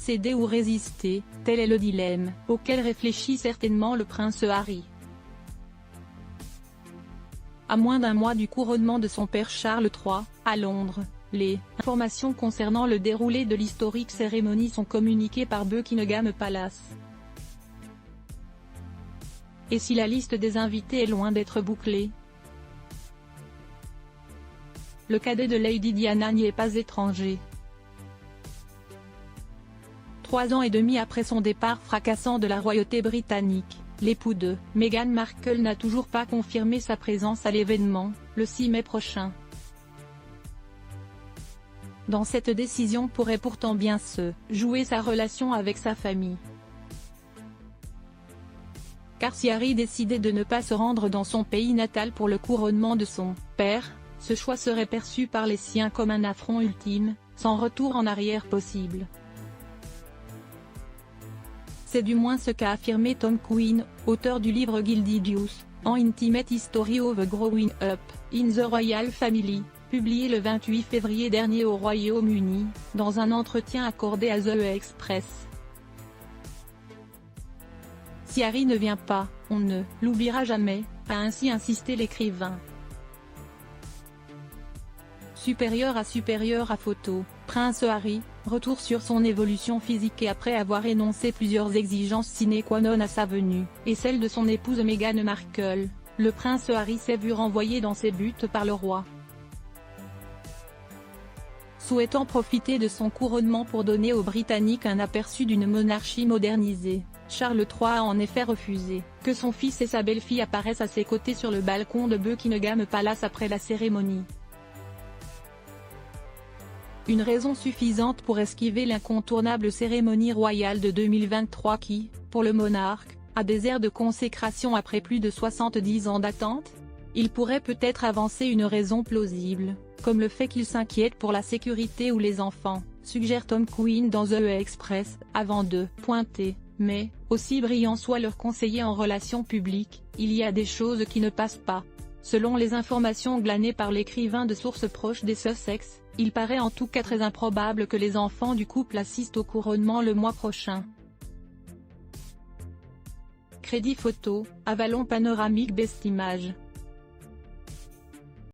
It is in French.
céder ou résister, tel est le dilemme auquel réfléchit certainement le prince Harry. À moins d'un mois du couronnement de son père Charles III, à Londres, les informations concernant le déroulé de l'historique cérémonie sont communiquées par Buckingham Palace. Et si la liste des invités est loin d'être bouclée, le cadet de Lady Diana n'y est pas étranger. 3 ans et demi après son départ fracassant de la royauté britannique, l'époux de Meghan Markle n'a toujours pas confirmé sa présence à l'événement, le 6 mai prochain. Dans cette décision pourrait pourtant bien se jouer sa relation avec sa famille. Car si Harry décidait de ne pas se rendre dans son pays natal pour le couronnement de son père, ce choix serait perçu par les siens comme un affront ultime, sans retour en arrière possible. C'est du moins ce qu'a affirmé Tom Quinn, auteur du livre Gilded Youth, An Intimate History of Growing Up in the Royal Family, publié le 28 février dernier au Royaume-Uni, dans un entretien accordé à The Express. Si Harry ne vient pas, on ne l'oubliera jamais, a ainsi insisté l'écrivain. Supérieur à photo, Prince Harry, retour sur son évolution physique et après avoir énoncé plusieurs exigences sine qua non à sa venue, et celle de son épouse Meghan Markle, le prince Harry s'est vu renvoyer dans ses buts par le roi. Souhaitant profiter de son couronnement pour donner aux Britanniques un aperçu d'une monarchie modernisée, Charles III a en effet refusé que son fils et sa belle-fille apparaissent à ses côtés sur le balcon de Buckingham Palace après la cérémonie. Une raison suffisante pour esquiver l'incontournable cérémonie royale de 2023 qui, pour le monarque, a des airs de consécration après plus de 70 ans d'attente? Il pourrait peut-être avancer une raison plausible, comme le fait qu'il s'inquiète pour la sécurité ou les enfants, suggère Tom Quinn dans The Express, avant de pointer. Mais, aussi brillant soit leur conseiller en relations publiques, il y a des choses qui ne passent pas. Selon les informations glanées par l'écrivain de sources proches des Sussex, il paraît en tout cas très improbable que les enfants du couple assistent au couronnement le mois prochain. Crédit photo, Avalon Panoramique Best Image.